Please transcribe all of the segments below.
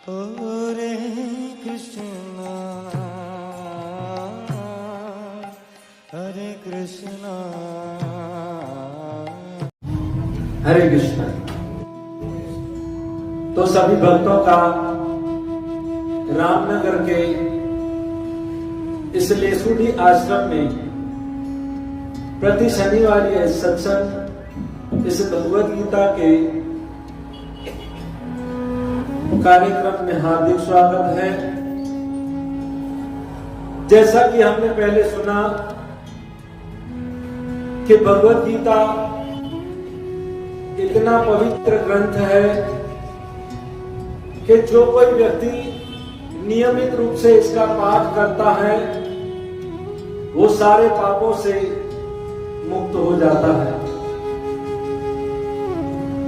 हरे कृष्णा हरे कृष्णा हरे कृष्णा। तो सभी भक्तों का रामनगर के इस लेसुडी आश्रम में प्रति शनिवार यह सत्संग, इस भगवद गीता के कार्यक्रम में हार्दिक स्वागत है। जैसा कि हमने पहले सुना कि भगवद गीता इतना पवित्र ग्रंथ है कि जो कोई व्यक्ति नियमित रूप से इसका पाठ करता है वो सारे पापों से मुक्त हो जाता है।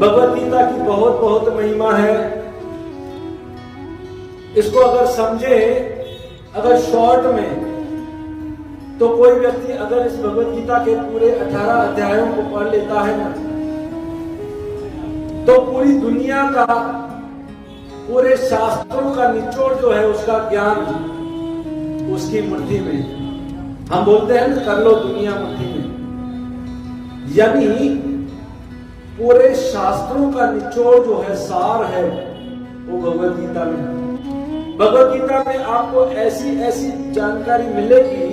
भगवद गीता की बहुत बहुत महिमा है। इसको अगर समझे, अगर शॉर्ट में, तो कोई व्यक्ति अगर इस भगवद गीता के पूरे 18 अध्यायों को पढ़ लेता है ना, तो पूरी दुनिया का, पूरे शास्त्रों का निचोड़ जो है उसका ज्ञान उसकी मुट्ठी में। हम बोलते हैं ना, कर लो दुनिया मुट्ठी में, यानी पूरे शास्त्रों का निचोड़ जो है, सार है, वो भगवद गीता में है। भगवद गीता में आपको ऐसी ऐसी जानकारी मिलेगी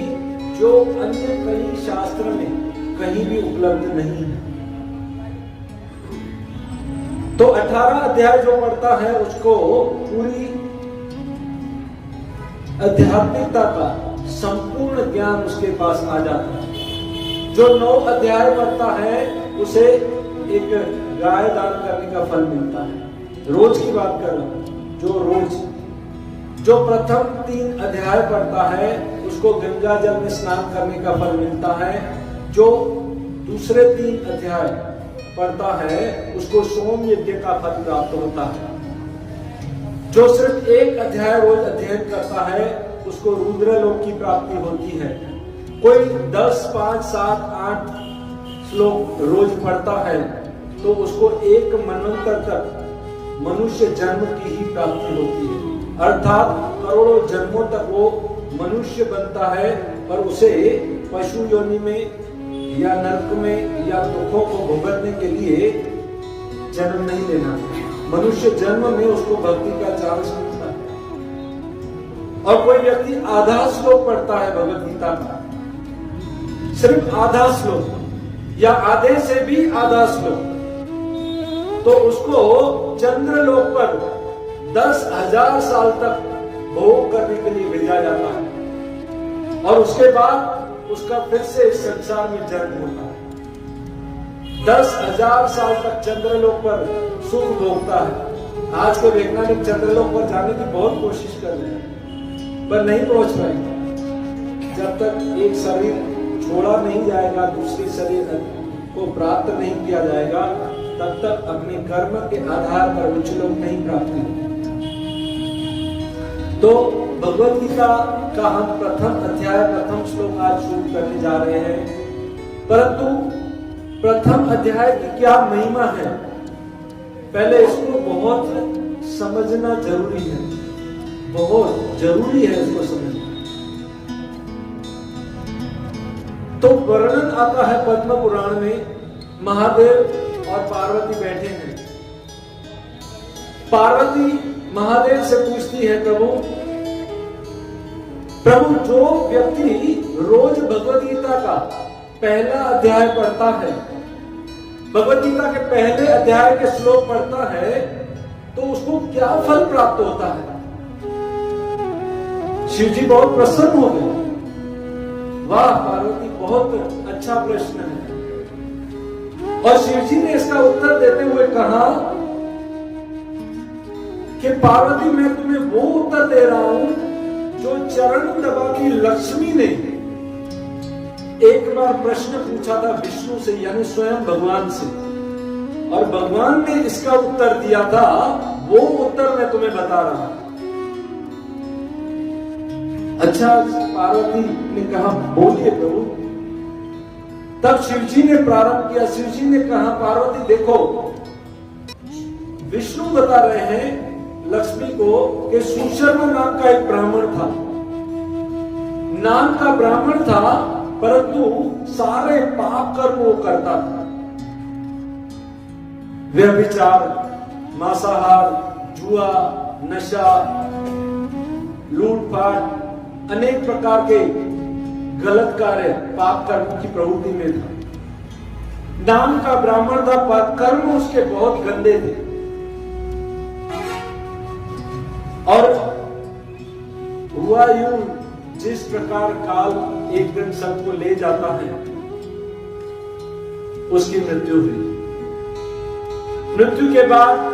जो अन्य कई शास्त्र में कहीं भी उपलब्ध नहीं है। तो 18 अध्याय जो पढ़ता है उसको पूरी आध्यात्मिकता का संपूर्ण ज्ञान उसके पास आ जाता है। जो 9 अध्याय पढ़ता है उसे एक गाय दान करने का फल मिलता है। रोज की बात कर रहा हूं। जो प्रथम 3 अध्याय पढ़ता है उसको गंगा जल में स्नान करने का फल मिलता है। जो दूसरे 3 अध्याय पढ़ता है उसको सोम यज्ञ का फल प्राप्त होता है। जो सिर्फ 1 अध्याय रोज अध्ययन करता है उसको रुद्रलोक की प्राप्ति होती है। कोई 10, 5, 7, 8 श्लोक रोज पढ़ता है तो उसको 1 मनवंतर तक मनुष्य जन्म की ही प्राप्ति होती है। अर्थात करोड़ों जन्मों तक वो मनुष्य बनता है, पर उसे पशु योनि में या नरक में या दुखों को भुगतने के लिए जन्म नहीं लेना। मनुष्य जन्म में उसको भक्ति का चांस मिलता है। और कोई व्यक्ति आधा श्लोक पढ़ता है भगवद गीता का, सिर्फ आधा श्लोक या आधे से भी आधा श्लोक, तो उसको चंद्रलोक पर 10,000 साल तक भोग करने के लिए भेजा जाता है और उसके बाद उसका फिर से इस संसार में जन्म होता है। 10,000 साल तक चंद्रलोक पर सुख भोगता है। आज के वैज्ञानिक चंद्रलोक पर जाने की बहुत कोशिश कर रहे हैं पर नहीं पहुंच पाएंगे। जब तक एक शरीर छोड़ा नहीं जाएगा, दूसरे शरीर को प्राप्त नहीं किया जाएगा, तब तक अपने कर्म के आधार पर उच्च लोक नहीं प्राप्त होंगे। तो भगवद गीता का हम प्रथम अध्याय, प्रथम श्लोक आज शुरू करने जा रहे हैं। परंतु प्रथम अध्याय की क्या महिमा है, पहले इसको बहुत समझना जरूरी है। बहुत जरूरी है इसको समझना। तो वर्णन आता है पद्म पुराण में, महादेव और पार्वती बैठे हैं। पार्वती महादेव से पूछती है, प्रभु जो व्यक्ति रोज भगवद गीता का पहला अध्याय पढ़ता है, भगवद गीता के पहले अध्याय के श्लोक पढ़ता है, तो उसको क्या फल प्राप्त होता है? शिव जी बहुत प्रसन्न हो गए। वाह पार्वती, बहुत अच्छा प्रश्न है। और शिव जी ने इसका उत्तर देते हुए कहा कि पार्वती, मैं तुम्हें वो उत्तर दे रहा हूं जो चरण दबा की लक्ष्मी ने एक बार प्रश्न पूछा था विष्णु से, यानी स्वयं भगवान से, और भगवान ने इसका उत्तर दिया था। वो उत्तर मैं तुम्हें बता रहा हूं। अच्छा, पार्वती ने कहा, बोलिए प्रभु। तब शिवजी ने प्रारंभ किया। शिवजी ने कहा, पार्वती देखो, विष्णु बता रहे हैं लक्ष्मी को कि सुशर्मा नाम का एक ब्राह्मण था। नाम का ब्राह्मण था, परंतु सारे पाप कर्म वो करता था। व्यभिचार, मांसाहार, जुआ, नशा, लूटपाट, अनेक प्रकार के गलत कार्य पाप कर्म की प्रवृत्ति में था। नाम का ब्राह्मण था, पर कर्म उसके बहुत गंदे थे। और हुआ यूं, जिस प्रकार काल एक दिन सबको ले जाता है, उसकी मृत्यु हुई। मृत्यु के बाद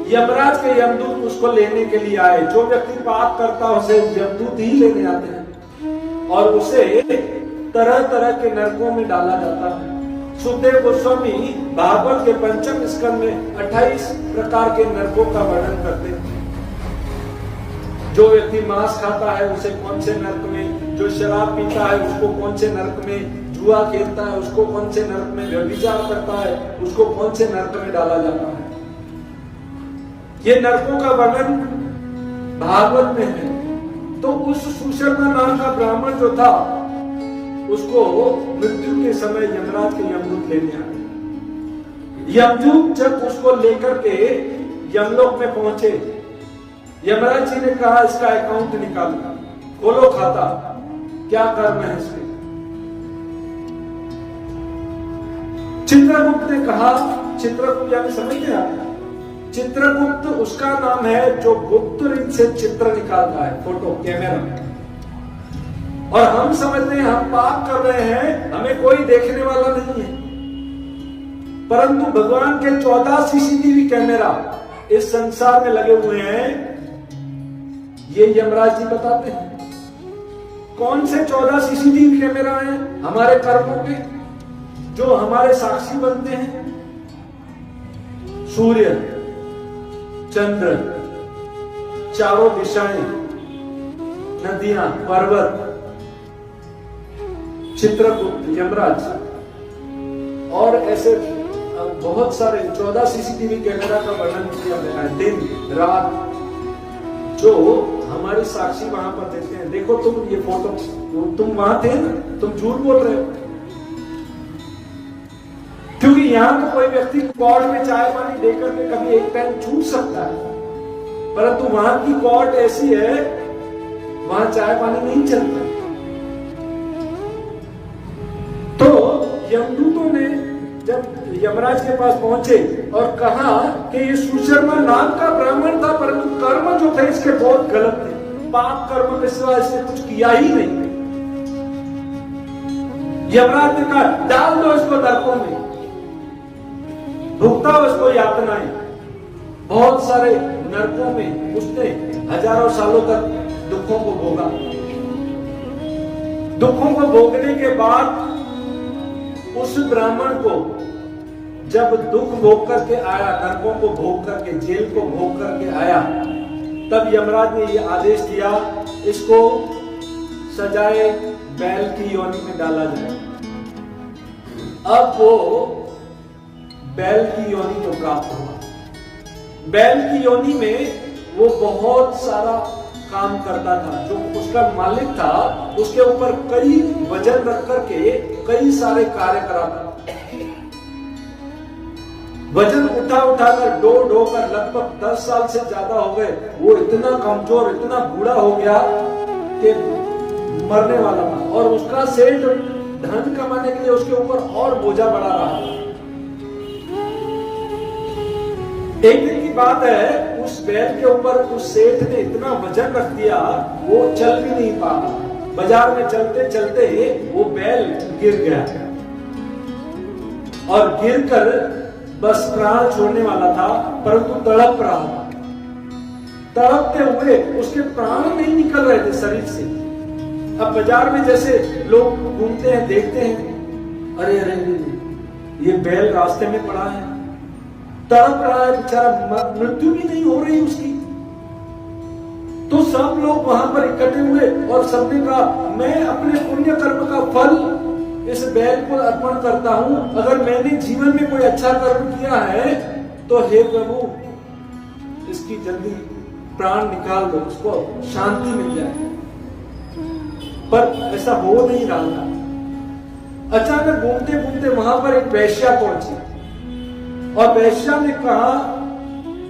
यमराज के यमदूत उसको लेने के लिए आए। जो व्यक्ति पाप करता है उसे यमदूत ही लेने आते हैं और उसे तरह तरह के नरकों में डाला जाता है। सुखदेव गोस्वामी भागवत के 5वें स्कंद में 28 प्रकार के नरकों का वर्णन करते हैं। जो व्यक्ति मांस खाता है उसे कौन से नरक में, जो शराब पीता है उसको कौन से नरक में, जुआ खेलता है उसको कौन से नरक में, व्यभिचार करता है उसको कौन से नरक में डाला जाता है। ये नरकों का वर्णन भागवत में है। तो उस सुशर्मा नाम का ब्राह्मण जो था, उसको मृत्यु के समय यमराज के यमदूत लेने आए। यमदूत जब उसको लेकर के यमलोक में पहुंचे, यमराज जी ने कहा इसका अकाउंट निकालो, खोलो खाता, क्या कर्म है इसके। चित्रगुप्त ने कहा, चित्रगुप्त यानी समझते हैं, चित्रगुप्त उसका नाम है जो गुप्त रीत से चित्र निकालता है, फोटो कैमरा। और हम समझते हैं हम पाप कर रहे हैं, हमें कोई देखने वाला नहीं है, परंतु भगवान के 14 सीसीटीवी कैमरा इस संसार में लगे हुए हैं। ये यमराज जी बताते हैं कौन से 14 सीसीटीवी कैमरा हैं हमारे कर्मों के, जो हमारे साक्षी बनते हैं। सूर्य, चंद्र, चारों दिशाएं, नदियां, पर्वत, चित्रगुप्त, यमराज और ऐसे बहुत सारे 14 सीसीटीवी कैमरा का वर्णन किया गया है। दिन रात जो हमारे साक्षी वहां पर देते हैं। देखो तुम ये फोटो, तुम वहां थे ना, तुम झूठ बोल रहे हो, क्योंकि यहां तो कोई व्यक्ति कॉर्ट में चाय पानी देकर के कभी एक टाइम छूट सकता है, परंतु वहां की कोर्ट ऐसी है, वहां चाय पानी नहीं चलता। तो यमदूतों ने जब यमराज के पास पहुंचे और कहा कि ये सुशर्मा नाम का ब्राह्मण था, परंतु कर्म जो थे इसके बहुत गलत थे, पाप कर्म के सिवा इसने कुछ किया ही नहीं। यमराज ने कहा डाल दो इसको नरकों में, भुगता उसको यातनाएं। बहुत सारे नरकों में उसने हजारों सालों तक दुखों को भोगा। दुखों को भोगने के बाद उस ब्राह्मण को जब दुख भोग करके आया, नरकों को भोग करके, जेल को भोग करके आया, तब यमराज ने यह आदेश दिया इसको सजाए बैल की योनि में डाला जाए। अब वो बैल की योनि को प्राप्त हुआ। बैल की योनि में वो बहुत सारा काम करता था। जो उसका मालिक था उसके ऊपर कई वजन रख करके कई सारे कार्य कराता। वजन उठा उठाकर ढो कर लगभग 10 साल से ज्यादा हो गए। वो इतना कमजोर, इतना बूढ़ा हो गया कि मरने वाला था, और उसका सेठ धन कमाने के लिए उसके ऊपर और बोझा बढ़ा रहा। एक दिन की बात है, उस बैल के ऊपर उस सेठ ने इतना वजन रख दिया वो चल भी नहीं पाया। बाजार में चलते चलते वो बैल गिर गया और गिरकर बस प्राण छोड़ने वाला था, परंतु तड़प रहा था। तड़पते हुए उसके प्राण नहीं निकल रहे थे शरीर से। अब बाजार में जैसे लोग घूमते हैं, देखते हैं, अरे अरे ये बैल रास्ते में पड़ा है, तड़प रहा है बेचारा, मृत्यु भी नहीं हो रही उसकी। तो सब लोग वहां पर इकट्ठे हुए और सबने कहा मैं अपने पुण्य कर्म का फल इस बैल को अर्पण करता हूं। अगर मैंने जीवन में कोई अच्छा कर्म किया है तो हे प्रभु इसकी जल्दी प्राण निकाल दो, उसको शांति मिल जाए। पर ऐसा हो नहीं रहा था। अचानक घूमते घूमते वहां पर एक वेश्या पहुंची और वेश्या ने कहा,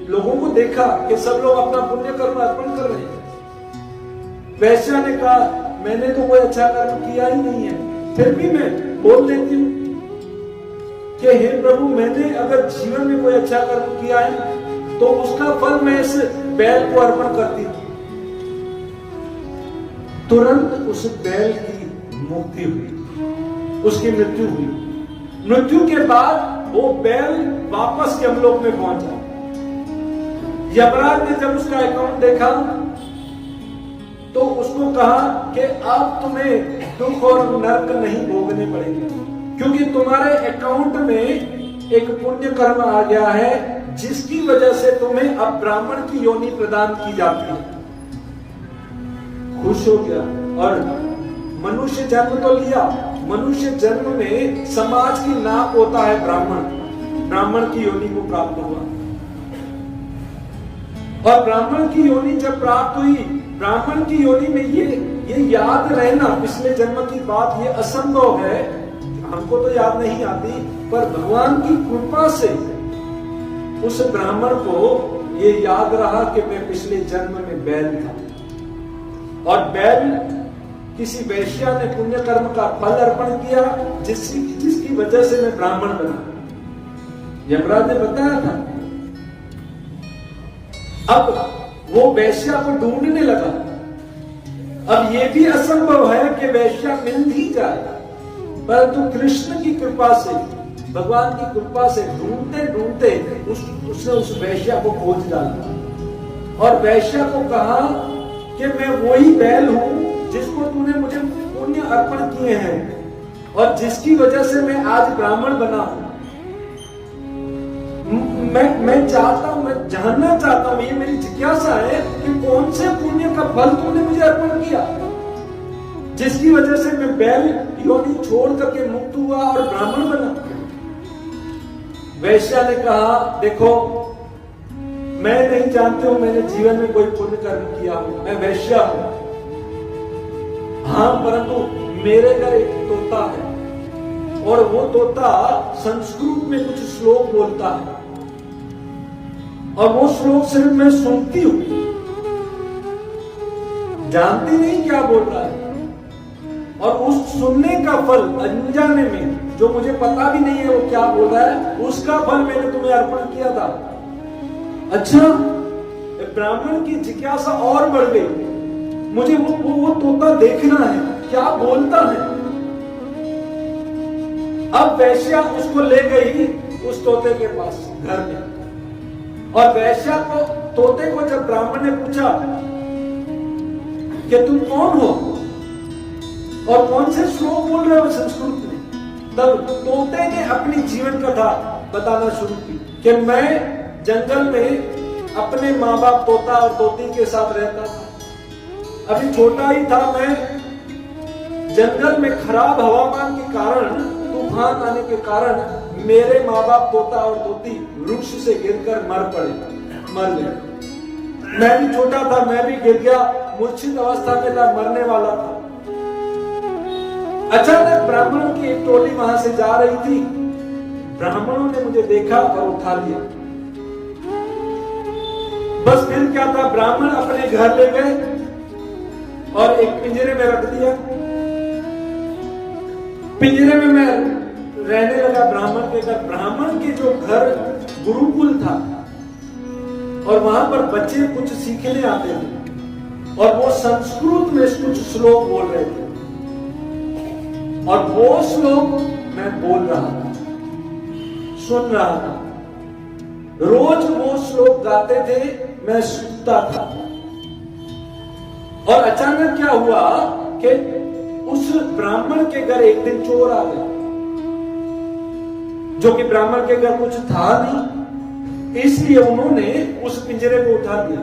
लोगों को देखा कि सब लोग अपना पुण्य कर्म अर्पण कर रहे हैं। वेश्या ने कहा, मैंने तो कोई अच्छा कर्म किया ही नहीं है, फिर भी मैं बोल देती हूँ कि हे प्रभु, मैंने अगर जीवन में कोई अच्छा कर्म किया है तो उसका फल मैं इस बैल को अर्पण करती हूँ। तुरंत उस बैल की मुक्ति हुई, उसकी मृत्यु हुई। मृत्यु के बाद वो बैल वापस यमलोक में पहुंचा। यमराज ने जब उसका अकाउंट देखा तो उसको कहा कि अब तुम्हें दुख और नरक नहीं भोगने पड़ेंगे, क्योंकि तुम्हारे अकाउंट में एक पुण्य कर्म आ गया है, जिसकी वजह से तुम्हें अब ब्राह्मण की योनि प्रदान की जाती है। खुश हो गया और मनुष्य जन्म तो लिया। मनुष्य जन्म में समाज की नाक होता है ब्राह्मण की योनि को प्राप्त हुआ। और ब्राह्मण की योनि जब प्राप्त हुई, ब्राह्मण की योनि में ये याद रहना, पिछले जन्म की बात, ये असंभव है, हमको तो याद नहीं आती, पर भगवान की कृपा से उस ब्राह्मण को ये याद रहा कि मैं पिछले जन्म में बैल था। और बैल किसी वैश्या ने पुण्य कर्म का फल अर्पण किया, जिसकी वजह से मैं ब्राह्मण बना। यमराज ने बताया था। अब वो वैश्या को ढूंढने लगा। अब ये भी असंभव है कि वैश्या मिल ही जाए, परंतु कृष्ण की कृपा से, भगवान की कृपा से ढूंढते ढूंढते उसने उस वैश्या को खोज डाला और वैश्या को कहा कि मैं वही बैल हूं जिसको तूने मुझे पुण्य अर्पण किए हैं और जिसकी वजह से मैं आज ब्राह्मण बना हूं। मैं जानना चाहता हूं, ये मेरी जिज्ञासा है कि कौन से पुण्य का फल तूने मुझे अर्पण किया, जिसकी वजह से मैं बैल योनि छोड़ करके मुक्त हुआ और ब्राह्मण बना। वैश्या ने कहा, देखो, मैं नहीं जानती हूं मैंने जीवन में कोई पुण्य कर्म किया हो, मैं वैश्या हूं। हाँ, परंतु मेरे घर एक तोता है और वो तोता संस्कृत में कुछ श्लोक बोलता है और वो श्लोक सिर्फ मैं सुनती हूं, जानती नहीं क्या बोल रहा है। और उस सुनने का फल, अनजाने में, जो मुझे पता भी नहीं है वो क्या बोल रहा है, उसका फल मैंने तुम्हें अर्पण किया था। अच्छा, ब्राह्मण की जिज्ञासा और बढ़ गई। मुझे वो तोता देखना है, क्या बोलता है। अब वैश्या उसको ले गई उस तोते के पास घर में, और वैश्या को, तोते को जब ब्राह्मण ने पूछा कि तुम कौन हो और कौन से श्लोक बोल रहे हो संस्कृत में, तब तोते ने अपनी जीवन कथा बताना शुरू की कि मैं जंगल में अपने माँ बाप तोता और तोती के साथ रहता था। अभी छोटा ही था मैं, जंगल में खराब हवामान के कारण, तूफान आने के कारण मेरे माँ बाप तोता और तोती वृक्ष से गिरकर मर गए। मैं भी छोटा था, मैं भी गिर गया, मूर्छित अवस्था में था, मरने वाला था। अचानक ब्राह्मणों की एक टोली वहां से जा रही थी। ब्राह्मणों ने मुझे देखा और उठा लिया। बस फिर क्या था, ब्राह्मण अपने घर ले गए और एक पिंजरे में रख दिया। पिंजरे में मैं रहने लगा ब्राह्मण के घर। ब्राह्मण के जो घर गुरुकुल था और वहां पर बच्चे कुछ सीखने आते थे और वो संस्कृत में कुछ श्लोक बोल रहे थे और वो श्लोक मैं बोल रहा था, सुन रहा था। रोज वो श्लोक गाते थे, मैं सुनता था। और अचानक क्या हुआ कि उस ब्राह्मण के घर एक दिन चोर आ गए, जो कि ब्राह्मण के घर कुछ था नहीं, इसलिए उन्होंने उस पिंजरे को उठा दिया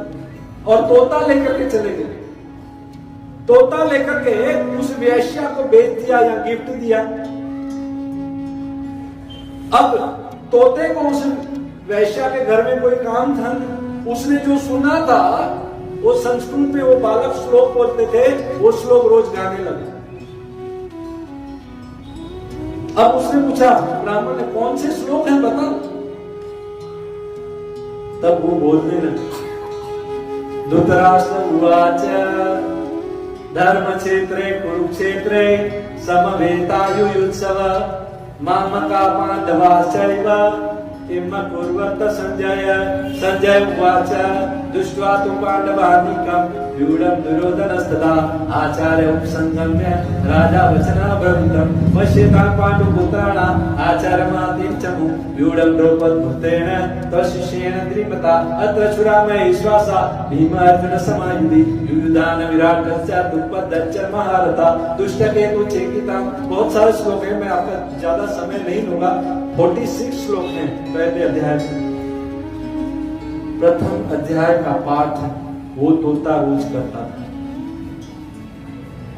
और तोता लेकर के चले गए। तोता लेकर के उस वेश्या को बेच दिया या गिफ्ट दिया। अब तोते को उस वैश्या के घर में कोई काम था नहीं, उसने जो सुना था वो संस्कृत में वो बालक श्लोक बोलते थे, वो श्लोक रोज गाने लगे। अब उसने पूछा ब्राह्मण ने, कौन से श्लोक हैं बता। तब वो बोलने लगे, धृतराष्ट्र उवाच धर्म क्षेत्रे कुरुक्षेत्रे समवेतायुयुत्सव मामका पांडवाश्चैव किम कुर्वत संजय। संजय उवाच दृष्ट्वा तु पांडवानीकं व्यूढं दुर्योधनस्तदा आचार्य उपसंगम्य राजा वचनाब्रवीतं पश्यतां पाण्डुपुत्राणाम् आचार्यमातीं च व्यूढं द्रौपदपुत्रेण तवशिष्येण द्रिपता अत्र चूडामयी श्वासा भीम अर्जुन समायुधि युयुधान विराटस्य दुष्पदश्च महारथा दुष्टकेतु चेकितां। बहुत सारे श्लोक हैं, मैं आपका ज्यादा समय नहीं लूंगा। 46 श्लोक हैं पहले अध्याय में। प्रथम अध्याय का पाठ वो तोता रोज करता था।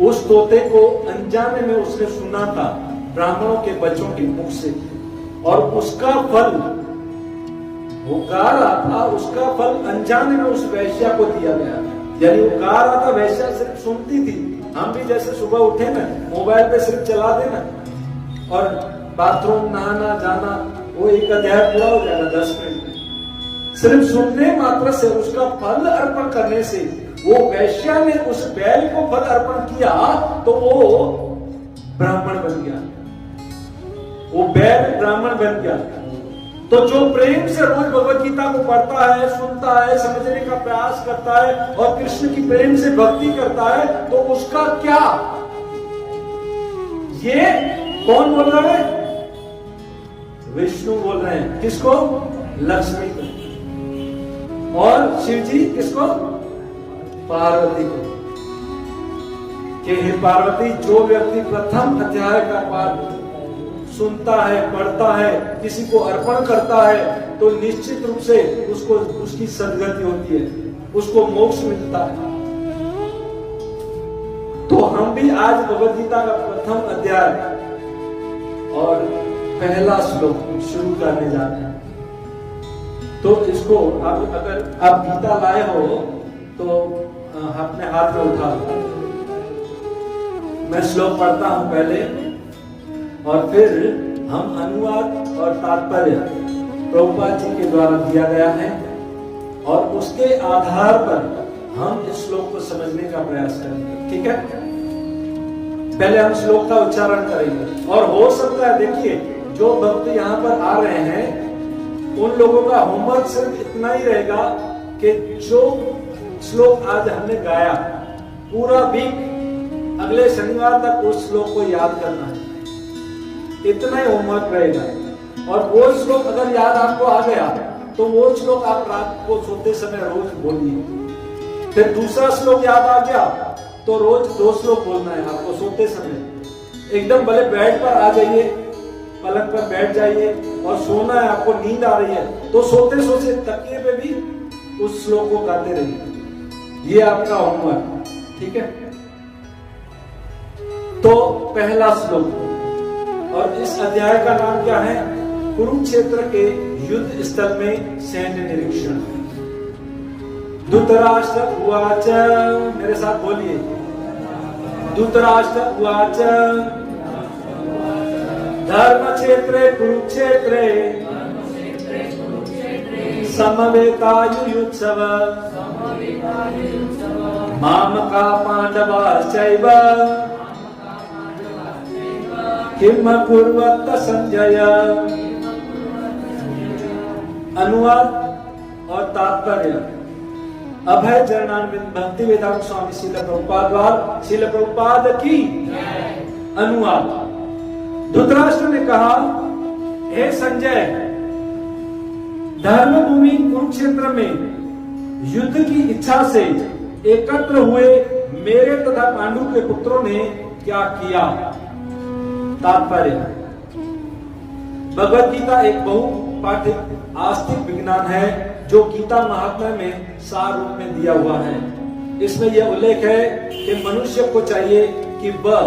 उस तोते को अनजाने में उसने सुना था ब्राह्मणों के बच्चों के मुख से, और उसका फल वो गा रहा था, उसका फल अनजाने में उस वैश्या को दिया गया। यानी वो गा रहा था, वैश्या सिर्फ सुनती थी। हम भी जैसे सुबह उठे ना, मोबाइल पे सिर्फ चला देना और बाथरूम नहाना जाना, वो एक अध्याय पूरा हो जाएगा 10 मिनट में। सिर्फ सुनने मात्र से, उसका फल अर्पण करने से, वो वैश्या ने उस बैल को फल अर्पण किया तो वो ब्राह्मण बन गया, वो बैल ब्राह्मण बन गया। तो जो प्रेम से रोज भगवत गीता को पढ़ता है, सुनता है, समझने का प्रयास करता है और कृष्ण की प्रेम से भक्ति करता है, तो उसका क्या। ये कौन बोल रहा है? विष्णु बोल रहे हैं। किसको? लक्ष्मी को। और शिव जी किसको? पार्वती को। कि हे पार्वती, जो व्यक्ति प्रथम अध्याय का पाठ सुनता है, पढ़ता है, किसी को अर्पण करता है, तो निश्चित रूप से उसको उसकी सद्गति होती है, उसको मोक्ष मिलता है। तो हम भी आज भगवद गीता का प्रथम अध्याय और पहला श्लोक शुरू करने जाते हैं। तो इसको आप अगर आप गीता लाए हो तो अपने हाथ में उठा लो। मैं श्लोक पढ़ता हूं पहले और फिर हम अनुवाद और तात्पर्य प्रभुपाद जी के द्वारा दिया गया है और उसके आधार पर हम इस श्लोक को समझने का प्रयास करेंगे। ठीक है? पहले हम श्लोक का उच्चारण करेंगे और हो सकता है, देखिए, जो भक्त यहाँ पर आ रहे हैं उन लोगों का होमवर्क सिर्फ इतना ही रहेगा कि जो श्लोक आज हमने गाया पूरा वीक अगले शनिवार तक उस श्लोक को याद करना है। इतना ही होमवर्क रहेगा। और वो श्लोक अगर याद आपको आ गया तो वो श्लोक आप रात को सोते समय रोज बोलिए। फिर दूसरा श्लोक याद आ गया तो रोज 2 श्लोक बोलना है आपको सोते समय। एकदम भले बेड पर आ जाइए, पलंग पर बैठ जाइए और सोना है, आपको नींद आ रही है तो सोते सोते तकिए पे भी उस श्लोक को गाते रहिए। ये आपका होमवर्क। ठीक है? तो पहला श्लोक, और इस अध्याय का नाम क्या है? कुरुक्षेत्र के युद्ध स्थल में सैन्य निरीक्षण। धृतराष्ट्र उवाच, मेरे साथ बोलिए, धृतराष्ट्र उवाच धर्म क्षेत्रे कुरुक्षेत्रे समवेतायुयुत्सव मामका पांडवाश्चैव किम कुर्वत संजय। अनुवाद और तात्पर्य। अभय चरणान्वित भक्ति वेदांत स्वामी श्रील प्रभुपाद द्वारा श्रील प्रभुपाद की। अनुवाद। धृतराष्ट्र ने कहा, हे संजय, धर्मभूमि कुरुक्षेत्र में युद्ध की इच्छा से एकत्र हुए मेरे तथा पांडु के पुत्रों ने क्या किया। तात्पर्य। भगवद गीता एक बहुपाठिक आस्तिक विज्ञान है जो गीता महात्म्य में सार रूप में दिया हुआ है। इसमें यह उल्लेख है कि मनुष्य को चाहिए कि वह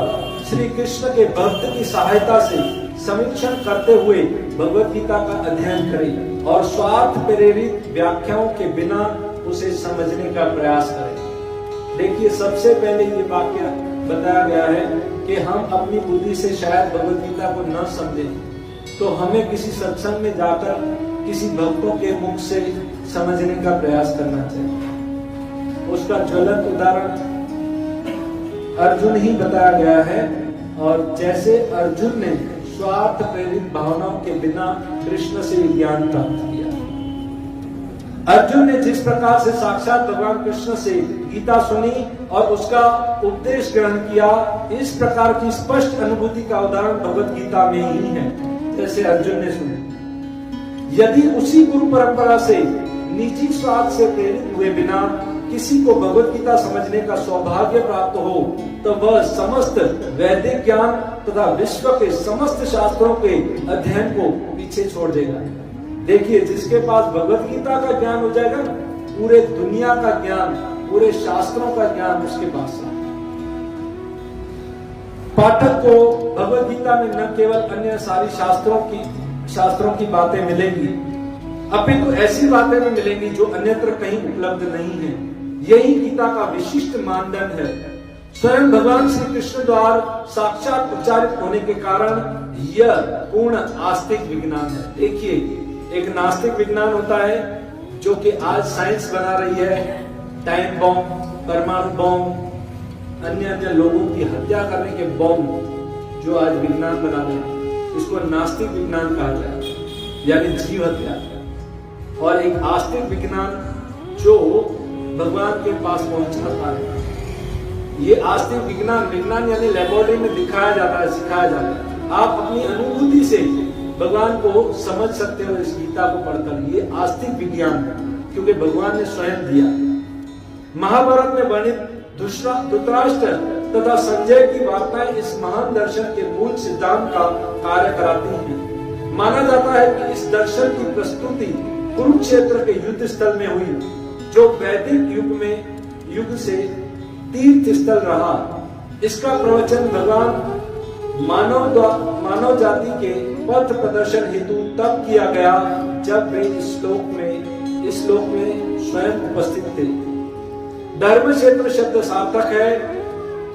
श्री कृष्ण के भक्त की सहायता से समीक्षण करते हुए भगवत गीता का अध्ययन करें और स्वार्थ प्रेरित व्याख्याओं के बिना उसे समझने का प्रयास करें। देखिए, सबसे पहले ये वाक्य बताया गया है कि हम अपनी बुद्धि से शायद भगवत गीता को न समझें, तो हमें किसी सत्संग में जाकर किसी भक्तों के मुख से समझने का प्रयास करना चाहिए। उसका ज्वलंत उदाहरण अर्जुन ही बताया गया है, और जैसे अर्जुन ने स्वार्थ प्रेरित भावनाओं के बिना कृष्ण से ज्ञान प्राप्त किया। अर्जुन ने जिस प्रकार से साक्षात भगवान कृष्ण से गीता सुनी और उसका उपदेश ग्रहण किया, इस प्रकार की स्पष्ट अनुभूति का उदाहरण भगवत गीता में ही है, जैसे अर्जुन ने सुनी। यदि उसी गुरु परंपरा से निजी स्वार्थ से प्रेरित हुए बिना किसी को भगवत गीता समझने का सौभाग्य प्राप्त हो, तो वह समस्त वैदिक ज्ञान तथा विश्व के समस्त शास्त्रों के अध्ययन को पीछे छोड़ देगा। देखिए, जिसके पास भगवत गीता का ज्ञान हो जाएगा, पूरे दुनिया का ज्ञान, पूरे शास्त्रों का ज्ञान उसके पास है। पाठक को भगवत गीता में न केवल अन्य सारी शास्त्रों की बातें मिलेंगी, अपितु ऐसी बातें भी मिलेंगी जो अन्यत्र कहीं उपलब्ध नहीं है। यही गीता का विशिष्ट मानदंड है। स्वयं भगवान श्री कृष्ण द्वारा साक्षात उच्चारित होने के कारण यह पूर्ण आस्तिक विज्ञान है। देखिए, एक नास्तिक विज्ञान होता है जो कि आज साइंस बना रही है, टाइम बॉम्ब, परमाणु बॉम्ब, अन्य लोगों की हत्या करने के बॉम्ब जो आज विज्ञान बना रहे हैं, इसको नास्तिक विज्ञान कहा जाता है, यानी जीव हत्या। और एक आस्तिक विज्ञान जो भगवान के पास पहुंचाता है। ये आस्तिक विज्ञान यानी लेबोरेटरी में दिखाया जाता है, सिखाया जाता है। आप अपनी अनुभूति से भगवान को समझ सकते हो इस गीता को पढ़कर। ये आस्तिक विज्ञान है, क्योंकि भगवान ने स्वयं दिया। महाभारत में वर्णित धृतराष्ट्र तथा संजय की वार्ताएं इस महान दर्शन के मूल सिद्धांत का कार्य कराती हैं। माना जाता है कि इस दर्शन की प्रस्तुति कुरुक्षेत्र के युद्ध स्थल में हुई, जो वैदिक युग से तीर्थ स्थल रहा। इसका प्रवचन भगवान मानव जाति के पथ प्रदर्शन हेतु तब किया गया जब वे इस श्लोक में स्वयं उपस्थित थे। धर्म क्षेत्र शब्द सार्थक है,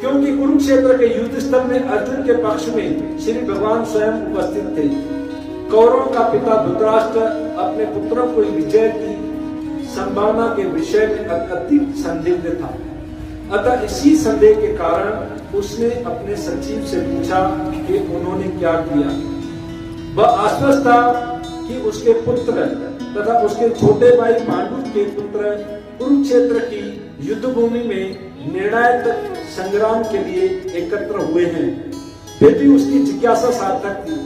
क्योंकि कुरुक्षेत्र के युद्ध स्थल में अर्जुन के पक्ष में श्री भगवान स्वयं उपस्थित थे। कौरवों का पिता धृतराष्ट्र अपने पुत्रों को विजय की संभावना के विषय में अत्यधिक संदिग्ध था। अतः इसी संदेह के कारण उसने अपने सचिव से पूछा कि उन्होंने क्या किया। वह आश्वस्त था कि उसके पुत्र तथा उसके छोटे भाई पांडु के पुत्र कुरुक्षेत्र की युद्ध भूमि में निर्णायक संग्राम के लिए एकत्र हुए हैं। फिर भी उसकी जिज्ञासा सार्थक थी।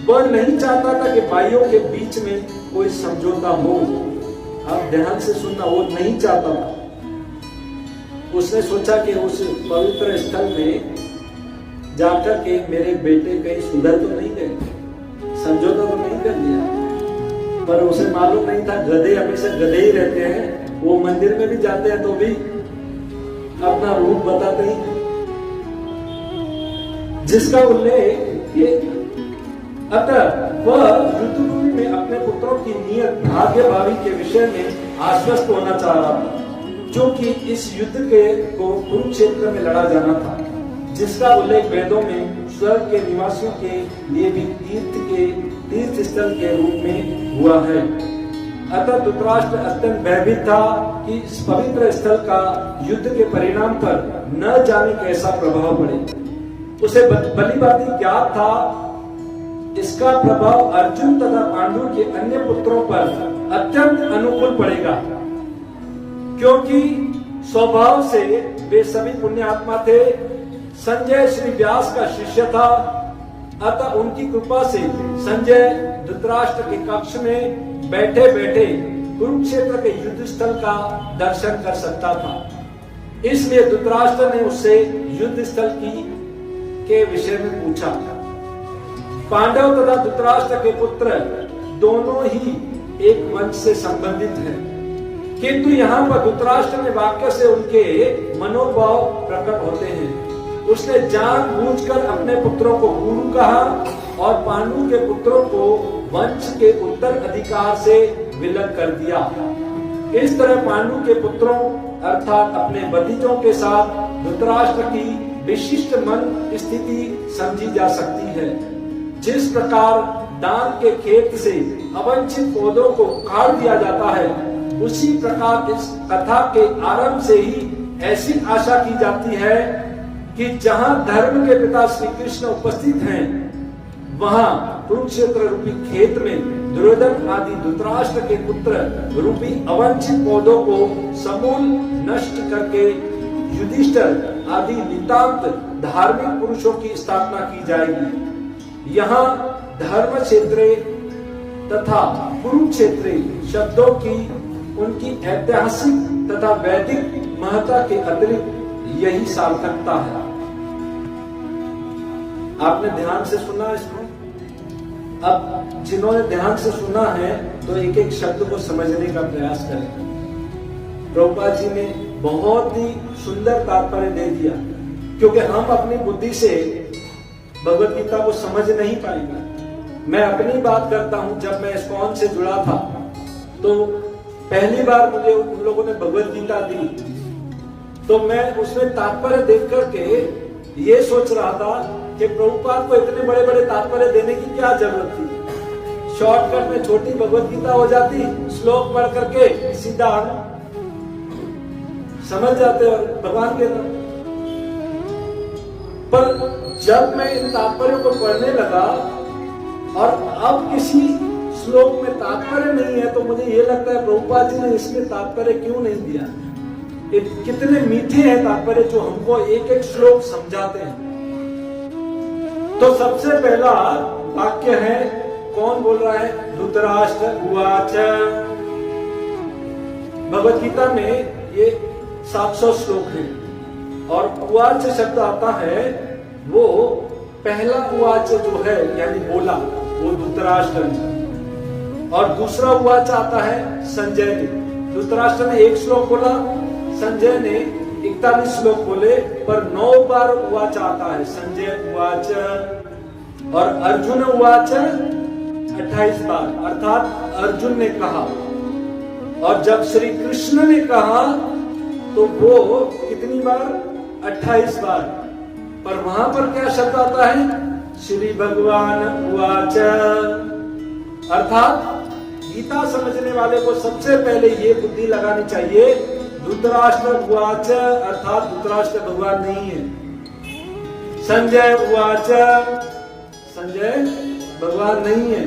वह नहीं चाहता था कि भाइयों के बीच में कोई समझौता हो। आप ध्यान से सुनना, वो नहीं चाहता था। उसने सोचा कि उस पवित्र स्थल में जाकर के मेरे बेटे कहीं सुधर तो नहीं गए, समझौता तो नहीं कर लिया। पर उसे मालूम नहीं था, गधे हमेशा गधे ही रहते हैं। वो मंदिर में भी जाते हैं तो भी अपना रूप बताते ही, जिसका उल्लेख ये। अतः वह युद्धभूमि में अपने पुत्रों की नियत भाग्य भावी के विषय में आश्वस्त होना चाह रहा था, क्योंकि इस युद्ध को कुरुक्षेत्र में लड़ा जाना था, जिसका उल्लेख वेदों में स्वर्ग के निवासियों के लिए भी तीर्थ स्थल के रूप में हुआ है। अतः धृतराष्ट्र अत्यंत भयभीत था कि इस पवित्र स्थल का युद्ध के परिणाम पर न जाने कैसा प्रभाव पड़े। उसे भलीभांति ज्ञात था इसका प्रभाव अर्जुन तथा पांडु के अन्य पुत्रों पर अत्यंत अनुकूल पड़ेगा, क्योंकि स्वभाव से वे सभी पुण्यात्मा थे। संजय श्री व्यास का शिष्य था, अतः उनकी कृपा से संजय धृतराष्ट्र के कक्ष में बैठे बैठे कुरुक्षेत्र के युद्ध स्थल का दर्शन कर सकता था। इसलिए धृतराष्ट्र ने उससे युद्ध स्थल के विषय में पूछा। पांडव तथा धृतराष्ट्र के पुत्र दोनों ही एक वंश से संबंधित हैं, किंतु यहाँ पर धृतराष्ट्र में वाक्य से उनके मनोभाव प्रकट होते हैं। उसने जानबूझकर अपने पुत्रों को गुरु कहा और पांडु के पुत्रों को वंश के उत्तराधिकार से विलग कर दिया। इस तरह पांडु के पुत्रों अर्थात अपने भतीजों के साथ धृतराष्ट्र की विशिष्ट मन स्थिति समझी जा सकती है। जिस प्रकार दान के खेत से अवंचित पौधों को उखाड़ दिया जाता है, उसी प्रकार इस कथा के आरंभ से ही ऐसी आशा की जाती है कि जहां धर्म के पिता श्री कृष्ण उपस्थित हैं, वहां कुरुक्षेत्र रूपी खेत में दुर्योधन आदि धृतराष्ट्र के पुत्र रूपी अवंचित पौधों को समूल नष्ट करके युधिष्ठिर आदि नितांत धार्मिक पुरुषों की स्थापना की जाएगी। यहाँ धर्म क्षेत्रे तथा कुरुक्षेत्रे शब्दों की उनकी ऐतिहासिक तथा वैदिक महत्ता के अतिरिक्त यही सार्थकता है। आपने ध्यान से सुना इसको। अब जिन्होंने ध्यान से सुना है तो एक एक शब्द को समझने का प्रयास करें। प्रभुपाद जी ने बहुत ही सुंदर तात्पर्य दे दिया, क्योंकि हम अपनी बुद्धि से भगवत गीता को समझ नहीं पाएंगे। मैं अपनी बात करता हूं। जब मैं इस्कॉन से जुड़ा था तो पहली बार मुझे उन लोगों ने भगवत गीता दी, तो मैं उसमें तात्पर्य देख करके ये सोच रहा था कि प्रभुपाद को इतने बड़े बड़े तात्पर्य देने की क्या जरूरत थी। शॉर्टकट में छोटी भगवत गीता हो जाती, श्लोक पढ़ करके सीधा समझ जाते और भगवान के नाम। पर जब मैं इन तात्पर्यों को पढ़ने लगा और अब किसी श्लोक में तात्पर्य नहीं है, तो मुझे ये लगता है प्रभुपाद जी ने इसमें तात्पर्य क्यों नहीं दिया। कितने मीठे हैं तात्पर्य जो हमको एक एक श्लोक समझाते हैं। तो सबसे पहला वाक्य है, कौन बोल रहा है? धृतराष्ट्र उवाच। भगवत गीता में ये 700 श्लोक है और उवाच शब्द आता है, वो पहला उवाच जो है यानी बोला वो धृतराष्ट्र ने, और दूसरा उवाच आता है संजय ने। धृतराष्ट्र ने 1 श्लोक बोला, संजय ने 41 श्लोक बोले, पर 9 बार उवाच आता है। संजय उवाच और अर्जुन उवाच 28 बार, अर्थात अर्जुन ने कहा। और जब श्री कृष्ण ने कहा तो वो कितनी बार? 28 बार। पर वहां पर क्या शब्द आता है? श्री भगवान उवाच। अर्थात गीता समझने वाले को सबसे पहले ये बुद्धि लगानी चाहिए, धृतराष्ट्र उवाच अर्थात धृतराष्ट्र भगवान नहीं है। संजय उवाच, संजय भगवान नहीं है।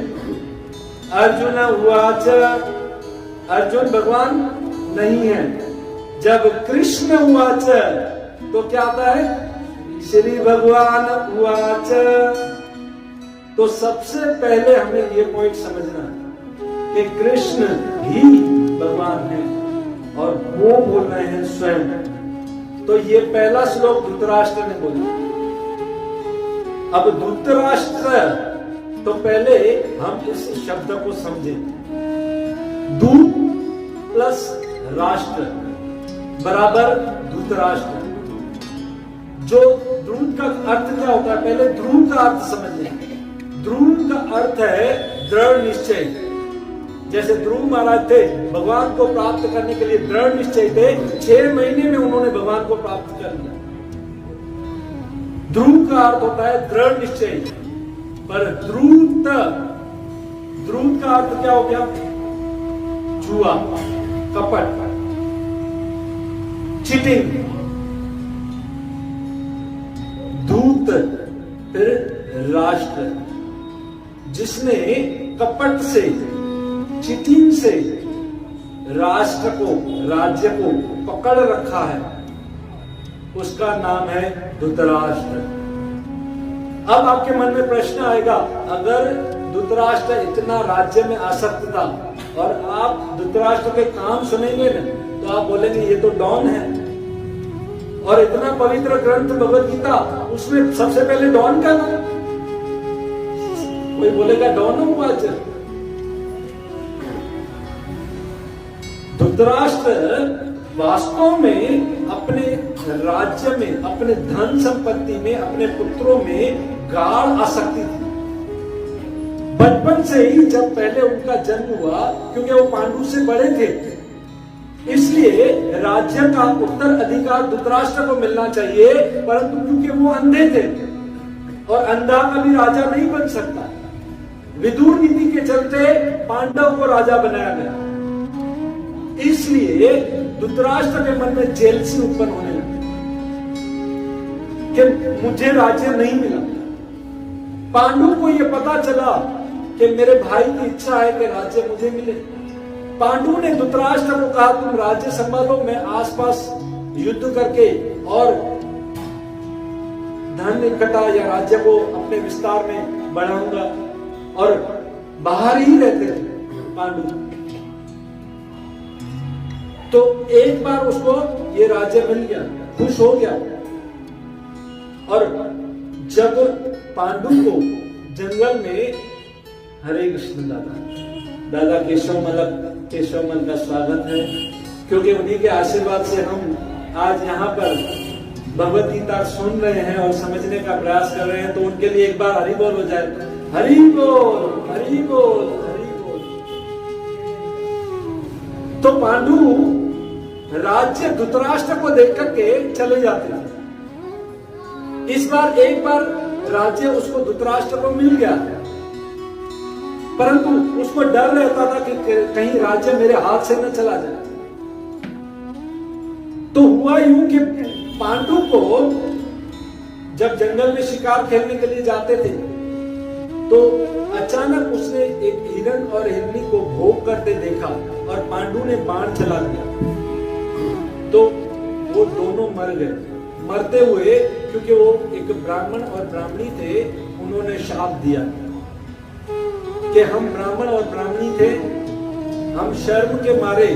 अर्जुन उवाच, अर्जुन भगवान नहीं है। जब कृष्ण उवाच तो क्या आता है? श्री भगवान उवाच। तो सबसे पहले हमें ये पॉइंट समझना है कि कृष्ण ही भगवान है और वो बोल रहे हैं स्वयं। तो ये पहला श्लोक धृतराष्ट्र ने बोला। अब धृतराष्ट्र, तो पहले हम इस शब्द को समझें। दूत प्लस राष्ट्र बराबर धृतराष्ट्र। जो ध्रुव का अर्थ क्या होता है? पहले ध्रुव का अर्थ समझ लें। ध्रुव का अर्थ है दृढ़ निश्चय। जैसे ध्रुव महाराज थे, भगवान को प्राप्त करने के लिए दृढ़ निश्चय थे, 6 महीने में उन्होंने भगवान को प्राप्त कर लिया। ध्रुव का अर्थ होता है दृढ़ निश्चय। पर ध्रुव का अर्थ क्या हो गया? जुआ, कपट, चीटिंग। दूत फिर राष्ट्र, जिसने कपट से, चीटिंग से राष्ट्र को, राज्य को पकड़ रखा है, उसका नाम है धृतराष्ट्र। अब आपके मन में प्रश्न आएगा, अगर धृतराष्ट्र इतना राज्य में आसक्त था और आप धृतराष्ट्र के काम सुनेंगे ना, तो आप बोलेंगे ये तो डॉन है। और इतना पवित्र ग्रंथ भगवत गीता, उसमें सबसे पहले डॉन का नाम। कोई बोलेगा डॉन उवाच। धृतराष्ट्र वास्तव में अपने राज्य में, अपने धन संपत्ति में, अपने पुत्रों में गाढ़ आसक्ति थी। बचपन से ही जब पहले उनका जन्म हुआ, क्योंकि वो पांडु से बड़े थे, इसलिए राज्य का उत्तराधिकार धृतराष्ट्र को मिलना चाहिए, परंतु क्योंकि वो अंधे थे और अंधा कभी राजा नहीं बन सकता, विदुर नीति के चलते पांडव को राजा बनाया गया। इसलिए धृतराष्ट्र के मन में जेलसी उत्पन्न होने लगी कि मुझे राज्य नहीं मिला। पांडु को यह पता चला कि मेरे भाई की इच्छा है कि राज्य मुझे मिले। पांडु ने धृतराष्ट्र को कहा, तुम राज्य संभालो, मैं आसपास युद्ध करके और धन इकट्ठा या राज्य को अपने विस्तार में बढ़ाऊंगा। और बाहर ही रहते थे पांडु। तो एक बार उसको ये राज्य मिल गया, खुश हो गया। और जब पांडु को जंगल में, हरे कृष्ण दादा केशवमल का स्वागत है, क्योंकि उन्हीं के आशीर्वाद से हम आज यहाँ पर भगवत गीता सुन रहे हैं और समझने का प्रयास कर रहे हैं। तो उनके लिए एक बार हरि बोल हो जाए। हरि बोल, हरि बोल, हरि बोल। तो पांडु राज्य धृतराष्ट्र को देख करके चले जाते थे। इस बार एक बार राज्य उसको धृतराष्ट्र को मिल गया, परंतु उसको डर रहता था कि कहीं राज्य मेरे हाथ से न चला जाए। तो हुआ यूं कि पांडु को जब जंगल में शिकार खेलने के लिए जाते थे, तो अचानक उसने एक हिरण और हिरनी को भोग करते देखा और पांडु ने बाण चला दिया, तो वो दोनों मर गए। मरते हुए, क्योंकि वो एक ब्राह्मण और ब्राह्मणी थे, उन्होंने शाप दिया कि हम ब्राह्मण और ब्राह्मणी थे, हम शर्म के मारे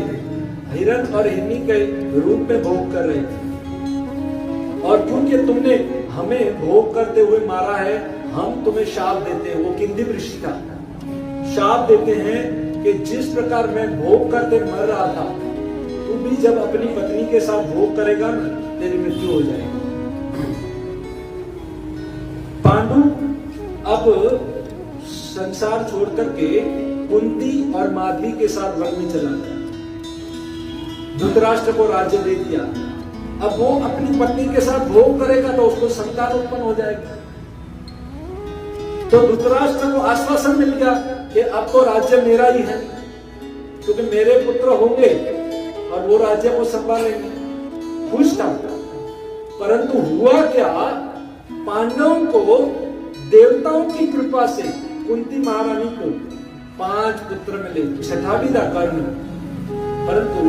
हिरण और हिरनी के रूप में भोग कर रहे थे, और क्योंकि तुमने हमें भोग करते हुए मारा है, हम तुम्हें शाप देते हैं। वो किंदिब ऋषि था, शाप देते हैं कि जिस प्रकार मैं भोग करते मर रहा था, तू भी जब अपनी पत्नी के साथ भोग करेगा ना, तेरी मृत्यु हो जाएगी। पांडु अब संसार छोड़ करके कुंती और माधवी के साथ वन में चला गया। धृतराष्ट्र को राज्य दे दिया। अब वो अपनी पत्नी के साथ भोग करेगा तो उसको संतान उत्पन्न हो जाएगी। तो धृतराष्ट्र को आश्वासन मिल गया कि अब तो राज्य मेरा ही है, क्योंकि मेरे पुत्र होंगे और वो राज्य को संभालेंगे। खुश था, परंतु हुआ क्या, पांडवों को देवताओं की कृपा से कुंती महारानी को 5 पुत्र मिले। छठा भी था कर्ण, परंतु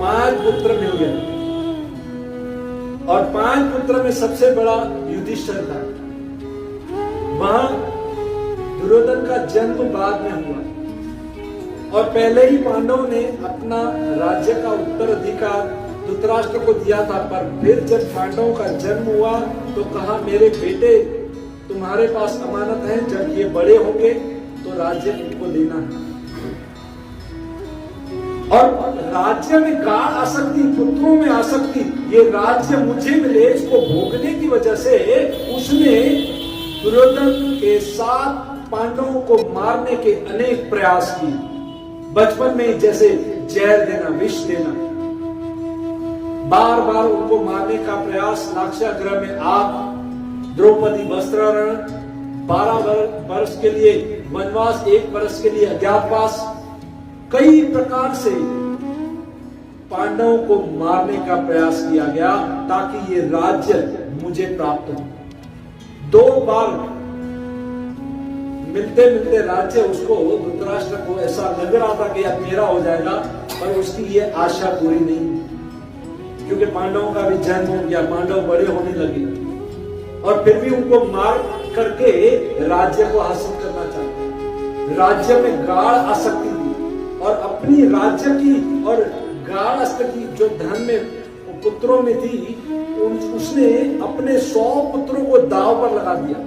5 पुत्र मिल गए। और 5 पुत्र में सबसे बड़ा युधिष्ठिर था। वहां दुर्योधन का जन्म बाद में हुआ और पहले ही पांडवों ने अपना राज्य का उत्तराधिकार धृतराष्ट्र को दिया था। पर फिर जब पांडवों का जन्म हुआ तो कहा, मेरे बेटे तुम्हारे पास अमानत है, जब ये बड़े होंगे तो राज्य इनको देना है। और राज्य में गाढ़ आसक्ति, पुत्रों में आसक्ति, ये राज्य मुझे मिले, इसको भोगने की वजह से उसने दुर्योधन के साथ पांडवों को मारने के अनेक प्रयास किए। बचपन में जैसे जहर देना, विष देना, बार बार उनको मारने का प्रयास, लाक्षागृह में आग, द्रौपदी वस्त्राहरण, 12 वर्ष के लिए वनवास, 1 वर्ष के लिए अज्ञातवास, कई प्रकार से पांडवों को मारने का प्रयास किया गया ताकि ये राज्य मुझे प्राप्त हो। 2 बार मिलते मिलते राज्य उसको, धृतराष्ट्र को ऐसा लग रहा था कि अब मेरा हो जाएगा, पर उसकी ये आशा पूरी नहीं, क्योंकि पांडवों का भी जन्म हो गया, पांडव बड़े होने लगे और फिर भी उनको मार करके राज्य को हासिल करना चाहते। राज्य में गाढ़ आसक्ति थी और अपनी राज्य की और गाढ़ आसक्ति जो धन में पुत्रों में थी, उसने अपने 100 पुत्रों को दांव पर लगा दिया।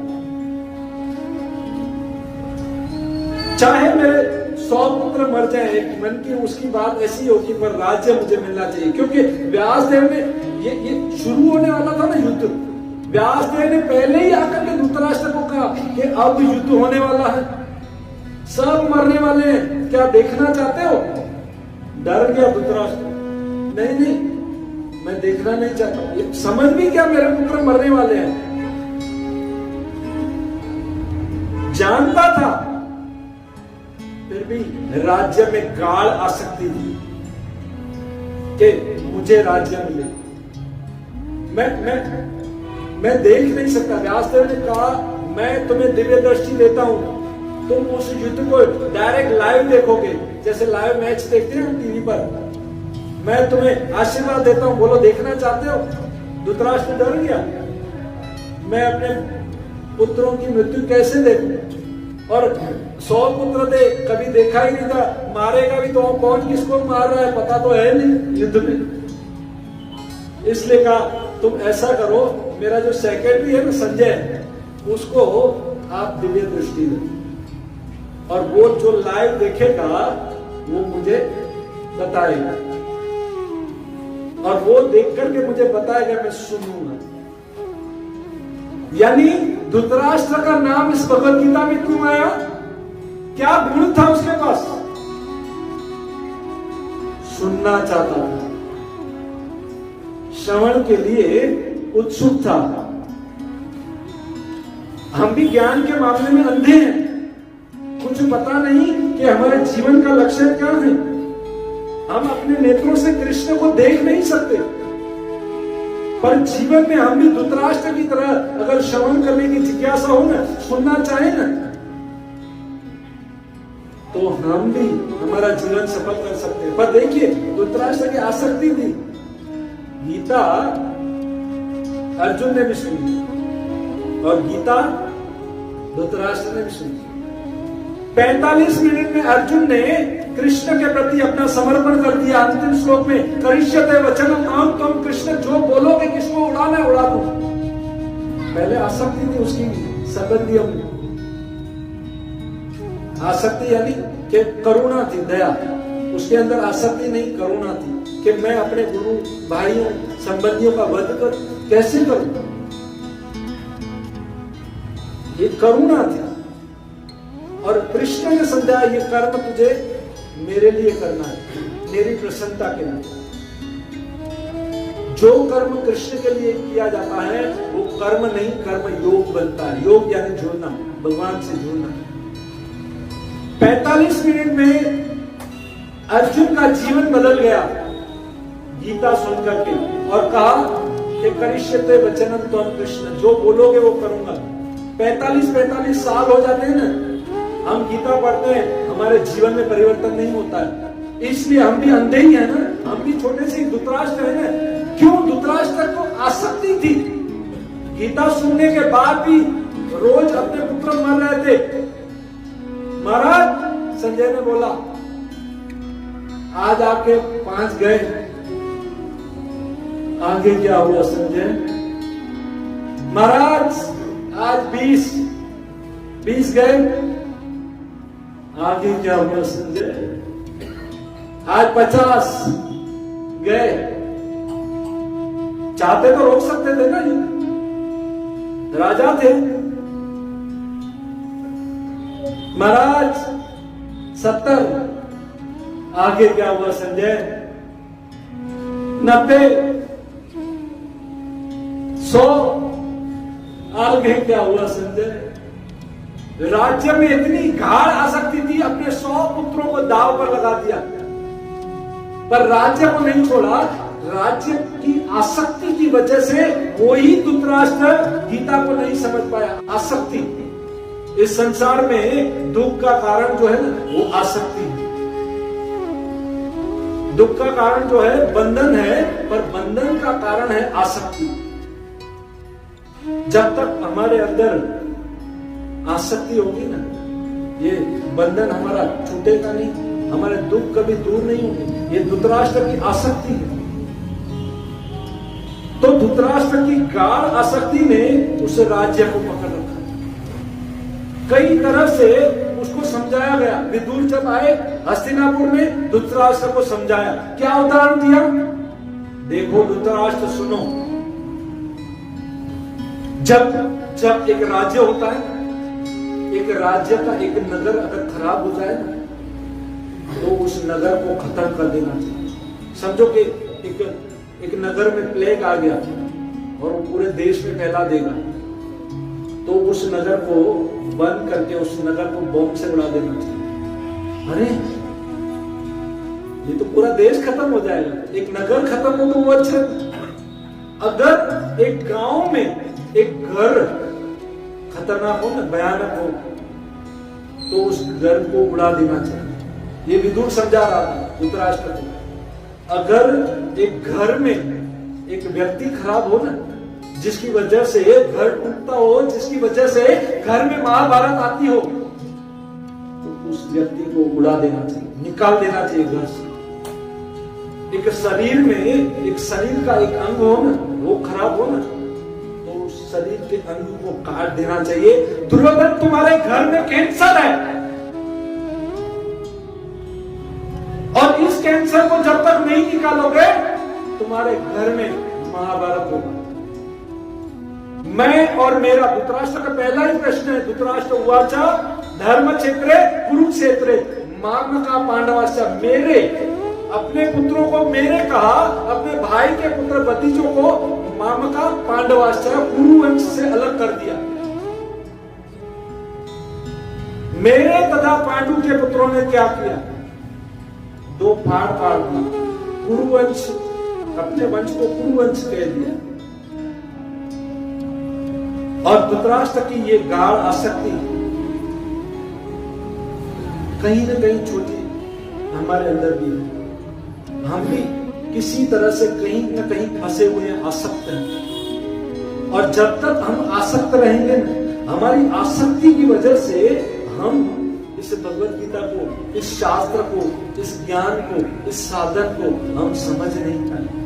चाहे मेरे 100 पुत्र मर जाए, मन की उसकी बात ऐसी होगी, पर राज्य मुझे मिलना चाहिए। क्योंकि व्यासदेव ने ये शुरू होने वाला था ना युद्ध, व्यासदेव ने पहले ही आकर के धृतराष्ट्र को कहा कि अब युद्ध होने वाला है। सब मरने वाले हैं, क्या देखना चाहते हो? डर गया धृतराष्ट्र, नहीं नहीं, मैं देखना नहीं चाहता हूं। ये समझ भी क्या मेरे पुत्र मरने वाले हैं। जानता था, फिर भी राज्य में गाढ़ आसक्ति थी कि मुझे राज्य मिले। मैं देख नहीं सकता। व्यासदेव ने कहा, मैं तुम्हें दिव्य दृष्टि देता हूं, तुम उस युद्ध को डायरेक्ट लाइव देखोगे, जैसे लाइव मैच देखते हैं टीवी पर। मैं तुम्हें आशीर्वाद देता हूं, बोलो देखना चाहते हो? धृतराष्ट्र डर गया, मैं अपने पुत्रों की मृत्यु कैसे देखूं? और 100 पुत्र थे, कभी देखा ही नहीं था, मारेगा भी तो कौन किसको मार रहा है पता तो है नहीं युद्ध में। इसलिए कहा, तुम ऐसा करो, मेरा जो सेक्रेटरी है ना संजय, उसको आप दिव्य दृष्टि दो, और वो जो लाइव देखेगा वो मुझे बताएगा, और वो देख करके मुझे बताएगा, मैं सुनूंगा। यानी धृतराष्ट्र का नाम इस भगवत गीता में क्यों आया? क्या गुण था उसके पास? सुनना चाहता था, श्रवण के लिए उत्सुक था। हम भी ज्ञान के मामले में अंधे हैं, कुछ पता नहीं कि हमारे जीवन का लक्ष्य क्या है। हम अपने नेत्रों से कृष्ण को देख नहीं सकते, पर जीवन में हम भी धृतराष्ट्र की तरह अगर श्रवण करने की जिज्ञासा हो ना, सुनना चाहे ना, तो हम भी हमारा जीवन सफल कर सकते हैं। पर देखिए, धृतराष्ट्र की आसक्ति थी। गीता अर्जुन ने भी सुनी, और गीता धृतराष्ट्र ने भी सुनी। 45 मिनट में अर्जुन ने कृष्ण के प्रति अपना समर्पण कर दिया। अंतिम श्लोक में, करिष्यते वचनम अहं, तुम कृष्ण जो बोलोगे, किसको उड़ाना है उड़ा दो। पहले आसक्ति थी उसकी संबंधियों में, आसक्ति यानी कि करुणा थी, दया। उसके अंदर आसक्ति नहीं, करुणा थी कि मैं अपने गुरु भाइयों संबंधियों का वध कर कैसे करूं, ये करुणा थी। और कृष्ण ने समझाया, ये कर्म तुझे मेरे लिए करना है, मेरी प्रसन्नता के लिए। जो कर्म कृष्ण के लिए किया जाता है वो कर्म नहीं, कर्म योग बनता है। योग यानी जुड़ना, भगवान से जुड़ना। 45 मिनट में अर्जुन का जीवन बदल गया गीता सुनकर के, और कहा कि करिष्यते वचनम त्वं कृष्ण, जो बोलोगे वो करूंगा। 45 साल हो जाते हैं ना, हम गीता पढ़ते हैं, हमारे जीवन में परिवर्तन नहीं होता है। इसलिए हम भी अंधे ही है ना, हम भी छोटे से धृतराष्ट्र है ना। क्यों? धृतराष्ट्र को आसक्ति थी। गीता सुनने के बाद भी रोज अपने पुत्र मर रहे थे। महाराज, संजय ने बोला, आज आके 5 गए, आगे क्या हुआ संजय? महाराज आज 20 गए, आगे क्या हुआ संजय? आज 50 गए। चाहते तो रोक सकते थे ना, राजा थे। महाराज 70, आगे क्या हुआ संजय? 90, 100, आगे क्या हुआ संजय? राज्य में इतनी गाढ़ आसक्ति थी, अपने 100 पुत्रों को दाव पर लगा दिया, पर राज्य को नहीं छोड़ा। राज्य की आसक्ति की वजह से वही धृतराष्ट्र गीता को नहीं समझ पाया। आसक्ति, इस संसार में दुख का कारण जो है ना, वो आसक्ति है। दुख का कारण जो है बंधन है, पर बंधन का कारण है आसक्ति। जब तक हमारे अंदर आसक्ति होगी ना, ये बंधन हमारा छूटेगा नहीं, हमारे दुख कभी दूर नहीं होंगे। ये धृतराष्ट्र की आसक्ति है। तो धृतराष्ट्र की गाढ़ आसक्ति ने उस राज्य को पकड़ रखा। कई तरह से उसको समझाया गया। विदुर जब आए हस्तिनापुर में, धृतराष्ट्र को समझाया। क्या उदाहरण दिया? देखो धृतराष्ट्र, सुनो, जब एक राज्य होता है, एक राज्य का एक नगर अगर खराब हो जाए ना, तो उस नगर को खत्म कर देना चाहिए। समझो कि एक नगर में प्लेग आ गया और वो पूरे देश में फैला देगा, तो उस नगर को बंद करके उस नगर को बम से उड़ा देना चाहिए। अरे ये तो पूरा देश खत्म हो जाएगा। एक नगर खत्म हो तो वो अच्छा। अगर एक गांव में एक घर खतरनाक हो ना, भयानक हो, तो उस घर को उड़ा देना चाहिए। ये विदुर समझा रहा था धृतराष्ट्र को। अगर एक घर में एक व्यक्ति खराब हो ना, जिसकी वजह से घर टूटता हो, जिसकी वजह से घर में महाभारत आती हो, तो उस व्यक्ति को उड़ा देना चाहिए, निकाल देना चाहिए घर से। एक शरीर में एक शरीर का एक अंग हो ना, वो खराब हो ना, तो उस शरीर के अंग को काट देना चाहिए। दुर्योधन, तुम्हारे घर में कैंसर है और इस कैंसर को जब तक नहीं निकालोगे, तुम्हारे घर में महाभारत होगा। मैं और मेरा धृतराष्ट्र का पहला ही प्रश्न है। धृतराष्ट्र उवाचा धर्म क्षेत्रे कुरुक्षेत्रे माम का पांडवाश्च। मेरे अपने पुत्रों को मेरे कहा, अपने भाई के पुत्र भतीजों को माम का पांडवाश्च कुरुवंश से अलग कर दिया। मेरे तथा पांडु के पुत्रों ने क्या किया? दो फाड़ फाड़ दी। कुरुवंश, अपने वंश को कुरुवंश कह दिया। और धृतराष्ट्र की ये गाढ़ आसक्ति कहीं न कहीं छोटी हमारे अंदर भी है। हम भी किसी तरह से कहीं न कहीं फंसे हुए हैं, आसक्त हैं। और जब तक हम आसक्त रहेंगे ना, हमारी आसक्ति की वजह से हम इस भगवत गीता को, इस शास्त्र को, इस ज्ञान को, इस साधन को हम समझ नहीं पाएंगे।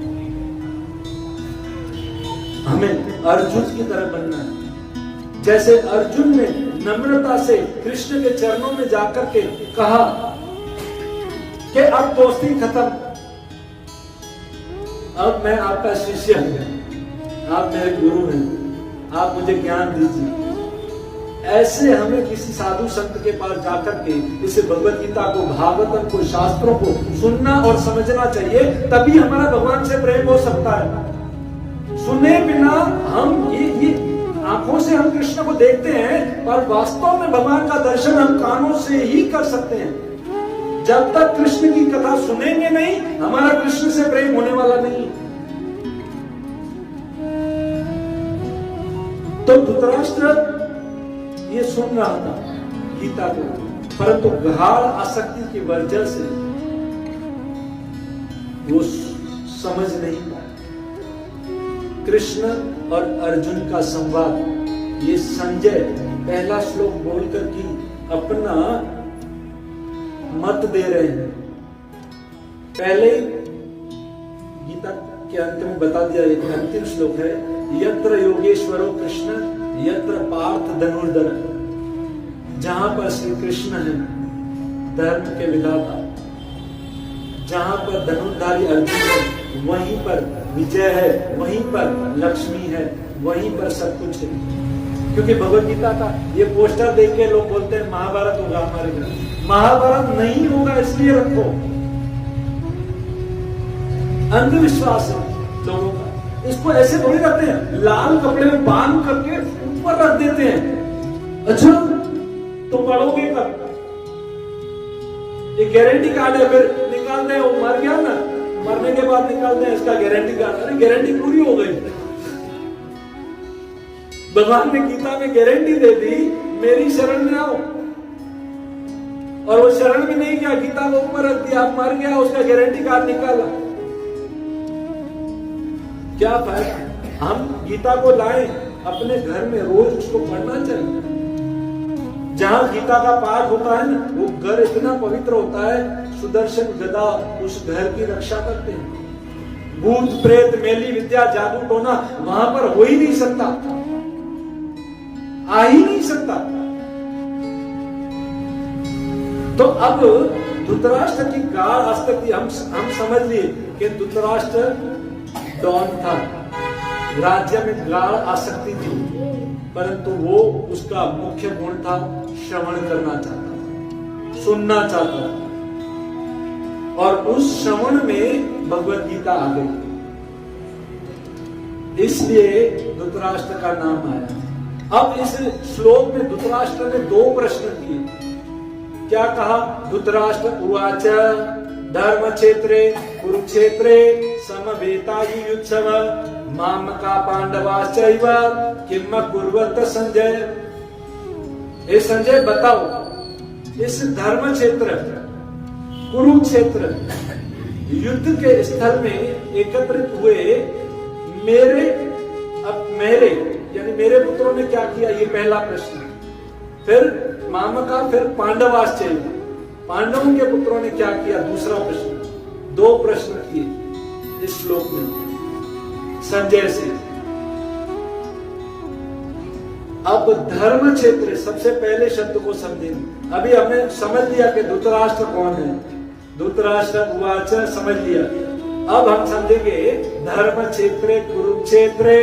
हमें अर्जुन की तरह बनना है। जैसे अर्जुन ने नम्रता से कृष्ण के चरणों में जाकर के कहा कि अब दोस्ती खत्म, अब मैं आपका शिष्य हूं, आप मेरे गुरु हैं, आप मुझे ज्ञान दीजिए। ऐसे हमें किसी साधु संत के पास जाकर के इस भगवत गीता को, भागवतम को, शास्त्रों को सुनना और समझना चाहिए। तभी हमारा भगवान से प्रेम हो सकता है। सुने बिना हम ये आंखों से हम कृष्ण को देखते हैं, पर वास्तव में भगवान का दर्शन हम कानों से ही कर सकते हैं। जब तक कृष्ण की कथा सुनेंगे नहीं, हमारा कृष्ण से प्रेम होने वाला नहीं। तो धृतराष्ट्र ये सुन रहा था गीता को, परंतु गाढ़ आसक्ति की वजह से वो समझ नहीं पाया। कृष्ण और अर्जुन का संवाद, ये संजय पहला श्लोक बोलकर की अपना मत दे रहे हैं। पहले गीता के अंत में बता दिया, एक अंतिम श्लोक है, यत्र योगेश्वरो कृष्ण यत्र पार्थ धनुर्धर। जहां पर श्री कृष्ण है, धर्म के विधाता, जहां पर धनुर्धारी अर्जुन है, वहीं पर विजय है, वहीं पर लक्ष्मी है, वहीं पर सब कुछ है। क्योंकि भगवत गीता का ये पोस्टर देख के लोग बोलते हैं महाभारत होगा हमारे घर। महाभारत नहीं होगा, इसलिए रखो। अंधविश्वास है लोगों का। इसको ऐसे थोड़ी रखते हैं, लाल कपड़े में बांध करके ऊपर रख देते हैं। अच्छा तो पढ़ोगे कब? ये गारंटी कार्ड है, फिर निकाल दे, वो मर गया ना, मरने के बाद निकालते हैं इसका गारंटी कार्ड। अरे गारंटी पूरी हो गई। भगवान ने गीता में गारंटी दे दी, मेरी शरण में आओ, और वो शरण में नहीं गया, गीता को ऊपर रख दिया, मर गया, उसका गारंटी कार्ड निकाला। क्या फायदा? हम गीता को लाएं अपने घर में, रोज उसको पढ़ना चाहिए। जहां गीता का पाठ होता है ना, वो घर इतना पवित्र होता है, सुदर्शन गदा उस घर की रक्षा करते हैं। भूत प्रेत मेली विद्या जादू टोना वहां पर हो ही नहीं सकता, आ ही नहीं सकता। तो अब धृतराष्ट्र की गाढ़ आसक्ति हम समझ लिए कि धृतराष्ट्र डॉन था, राज्य में गाढ़ आसक्ति थी, परंतु वो उसका मुख्य गुण था श्रवण करना चाहता था, सुनना चाहता था। और उस श्रवण में भगवत गीता आ गई, इसलिए धृतराष्ट्र का नाम आया। अब इस श्लोक में धृतराष्ट्र ने 2 प्रश्न किए। क्या कहा? धृतराष्ट्र उवाच धर्म क्षेत्रे कुरुक्षेत्रे समवेतायि युत्सव मामका पांडवाश्चैव किम कुर्वत संजय। ए संजय बताओ, इस धर्म क्षेत्र कुरुक्षेत्र युद्ध के स्थल में एकत्रित हुए मेरे पुत्रों ने क्या किया? ये पहला प्रश्न। फिर मामका, फिर पांडवाश्चैव, पांडवों के पुत्रों ने क्या किया? दूसरा प्रश्न। 2 प्रश्न किए इस श्लोक में संजय से। अब धर्म क्षेत्र, सबसे पहले शब्द को समझेंगे। अभी हमने समझ लिया कि धृतराष्ट्र कौन है, धृतराष्ट्र उवाच समझ लिया। अब हम समझेंगे धर्म क्षेत्र कुरुक्षेत्रे।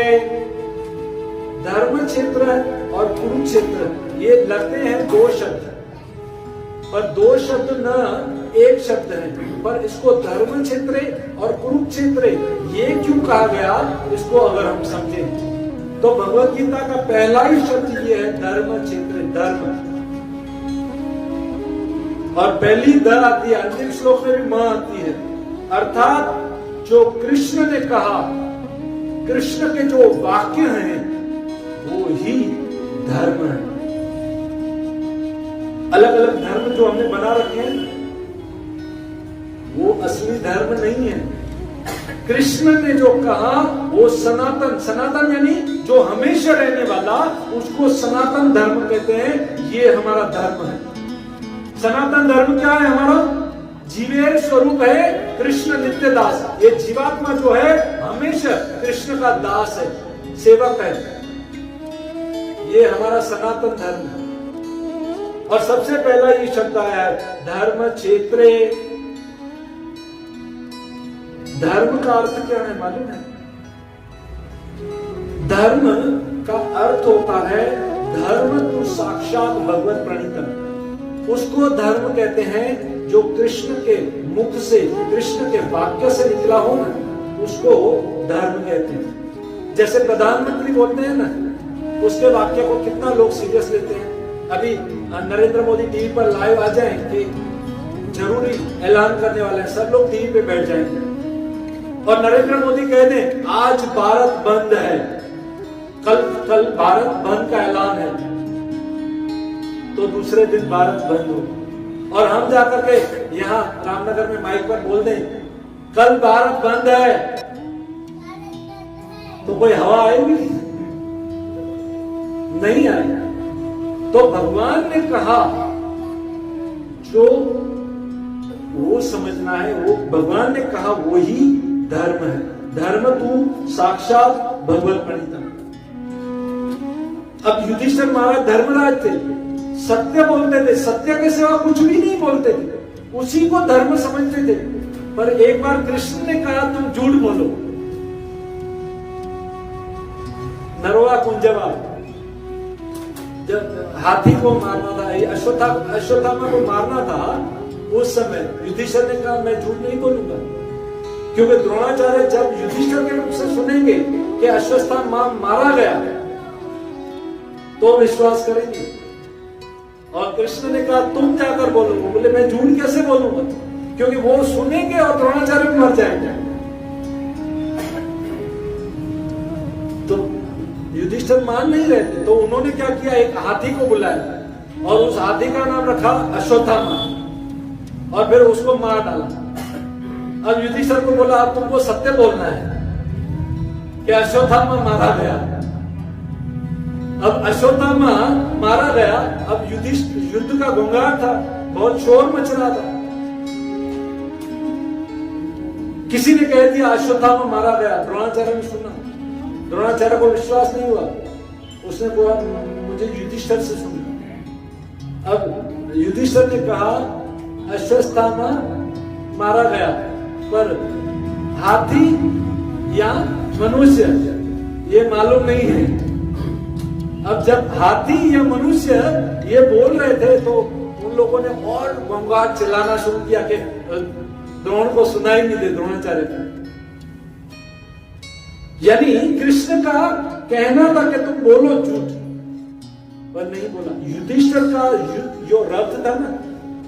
धर्म क्षेत्र और कुरुक्षेत्र ये लगते हैं 2 शब्द, पर 2 शब्द न एक शब्द है। पर इसको धर्म क्षेत्र और कुरुक्षेत्र ये क्यों कहा गया, इसको अगर हम समझें तो भगवत गीता का पहला ही शब्द ये है धर्म क्षेत्र, धर्म। और पहली द आती है, अंतिम श्लोक में भी म आती है। अर्थात जो कृष्ण ने कहा, कृष्ण के जो वाक्य हैं वो ही धर्म है। अलग अलग धर्म जो हमने बना रखे हैं वो असली धर्म नहीं है। कृष्ण ने जो कहा वो सनातन, सनातन यानी जो हमेशा रहने वाला, उसको सनातन धर्म कहते हैं। ये हमारा धर्म है। सनातन धर्म क्या है? हमारा जीवेर स्वरूप है कृष्ण नित्य दास। ये जीवात्मा जो है हमेशा कृष्ण का दास है, सेवक है। ये हमारा सनातन धर्म है। और सबसे पहला ये शब्द आया है धर्म क्षेत्रे। धर्म का अर्थ क्या है मालूम है? धर्म का अर्थ होता है धर्म तो साक्षात भगवत प्रणीतम। उसको धर्म कहते हैं जो कृष्ण के मुख से, कृष्ण के वाक्य से निकला हो ना, उसको धर्म कहते हैं। जैसे प्रधानमंत्री बोलते हैं ना, उसके वाक्य को कितना लोग सीरियस लेते हैं। अभी नरेंद्र मोदी टीवी पर लाइव आ जाएं कि जरूरी ऐलान करने वाले हैं, सब लोग टीवी पे बैठ जाएंगे और नरेंद्र मोदी कह दें आज भारत बंद है, कल भारत बंद का ऐलान है, तो दूसरे दिन भारत बंद हो। और हम जाकर के यहाँ रामनगर में माइक पर बोल दें कल भारत बंद है, तो कोई हवा आएगी? नहीं आएगी। तो भगवान ने कहा जो वो समझना है, वो भगवान ने कहा वो ही धर्म है। धर्म तू साक्षात भगवत प्रणीतम। अब युधिष्ठिर महाराज धर्मराज थे, सत्य बोलते थे, सत्य के सिवा कुछ भी नहीं बोलते थे, उसी को धर्म समझते थे। पर एक बार कृष्ण ने कहा तुम झूठ बोलो। नरवा कुंजवा, जब हाथी को मारना था, अश्वत्थामा को मारना था, उस समय युधिष्ठिर ने कहा मैं झूठ नहीं बोलूंगा, क्योंकि द्रोणाचार्य जब युधिष्ठिर के मुख से सुनेंगे कि अश्वत्थामा मारा गया तो विश्वास करेंगे। और कृष्ण ने कहा तुम जाकर बोलो। बोले मैं झूठ कैसे बोलूंगा, क्योंकि वो सुनेंगे और द्रोणाचार्य भी मर जाएंगे। तो युधिष्ठिर मान नहीं रहे थे, तो उन्होंने क्या किया, एक हाथी को बुलाया और उस हाथी का नाम रखा अश्वत्थामा और फिर उसको मार डाला। अब युधिष्ठिर को बोला अब तुमको सत्य बोलना है कि अश्वत्थामा मारा गया। अब अश्वत्थामा मारा गया। अब युद्ध का घोंघाट था, बहुत शोर मच रहा था। किसी ने कह दिया अश्वत्थामा मारा गया, द्रोणाचार्य ने सुना, द्रोणाचार्य को विश्वास नहीं हुआ, उसने कहा मुझे युधिष्ठिर से सुना। अब युधिष्ठिर ने कहा अश्वत्थामा मारा गया, पर हाथी या मनुष्य ये मालूम नहीं है। अब जब हाथी या मनुष्य ये बोल रहे थे तो उन लोगों ने और घोंघाट चिल्लाना शुरू किया कि द्रोण को सुनाई नहीं दे, द्रोणाचार्य को। यानी कृष्ण का कहना था कि तुम बोलो झूठ, पर नहीं बोला। युधिष्ठिर का जो रथ था ना,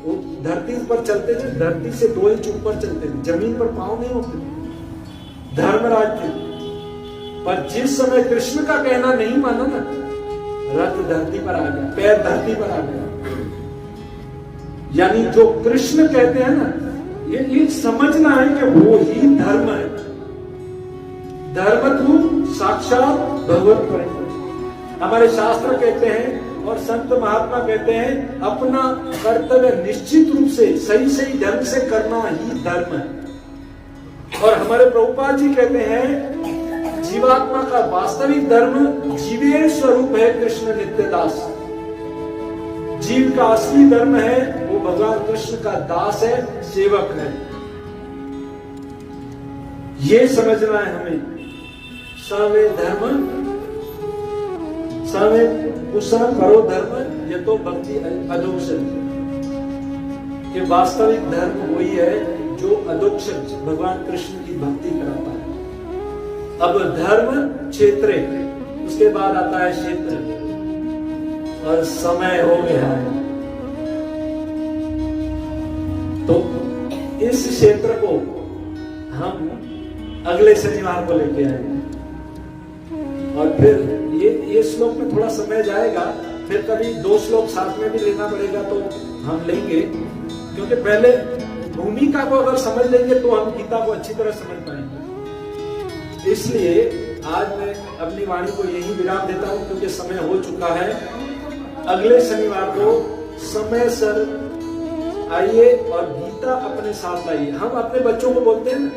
वो धरती पर चलते थे, धरती से 2 इंच ऊपर चलते थे, जमीन पर पांव नहीं होते, धर्मराज थे। पर जिस समय कृष्ण का कहना नहीं माना ना, रथ धरती पर आ गया, पैर धरती पर आ गया। यानी जो कृष्ण कहते हैं ना, ये समझना है कि वो ही धर्म है। धर्म तू साक्षात भगवत परिचय। हमारे शास्त्र कहते हैं और संत महात्मा कहते हैं, अपना कर्तव्य निश्चित रूप से सही ढंग से करना ही धर्म है। और हमारे प्रभुपाद जी कहते हैं, जीवात्मा का वास्तविक धर्म जीवेर स्वरूप है कृष्ण नित्यदास। जीव का असली धर्म है वो भगवान कृष्ण का दास है, सेवक है। ये समझना है हमें। सवे धर्म सवे कुशल करो धर्म, ये तो भक्ति अधोक्षज। ये वास्तविक धर्म वही है जो अधोक्षज भगवान कृष्ण की भक्ति कराता है। अब धर्म क्षेत्र, उसके बाद आता है क्षेत्र, और समय हो गया है। तो इस क्षेत्र को हम अगले शनिवार को लेके आएंगे। और फिर ये श्लोक में थोड़ा समय जाएगा, फिर कभी 2 श्लोक साथ में भी लेना पड़ेगा तो हम लेंगे, क्योंकि पहले भूमिका को अगर समझ लेंगे तो हम गीता को अच्छी तरह समझ पाएंगे। इसलिए आज मैं अपनी वाणी को यही विराम देता हूं, क्योंकि समय हो चुका है। अगले शनिवार को समय सर आइए और गीता अपने साथ लाइए। हम अपने बच्चों को बोलते हैं ना,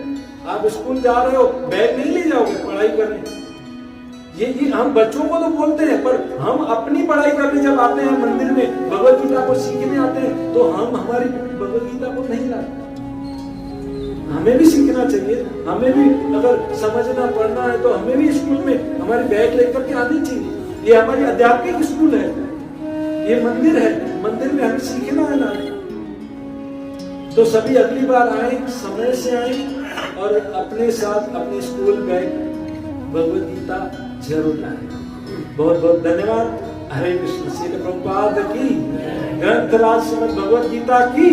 आप स्कूल जा रहे हो, बैग नहीं ले जाओगे पढ़ाई करने। ये हम बच्चों को तो बोलते हैं, पर हम अपनी पढ़ाई करने जब आते हैं मंदिर में, भगवत गीता को सीखने आते हैं, तो हम हमारी भगवत गीता को नहीं लाते। हमें भी सीखना चाहिए, हमें भी अगर समझना पढ़ना है तो हमें भी स्कूल में हमारी बैग लेकर के आनी चाहिए। ये हमारी आध्यात्मिक स्कूल है, ये मंदिर है, मंदिर में हमें सीखना है ना। तो सभी अगली बार आए, समय से आए और अपने साथ अपने स्कूल बैग भगवत गीता जरूर लाए। बहुत बहुत धन्यवाद। हरे कृष्ण। श्रील प्रभुपाद की, ग्रंथराज श्रीमद् भगवत गीता की।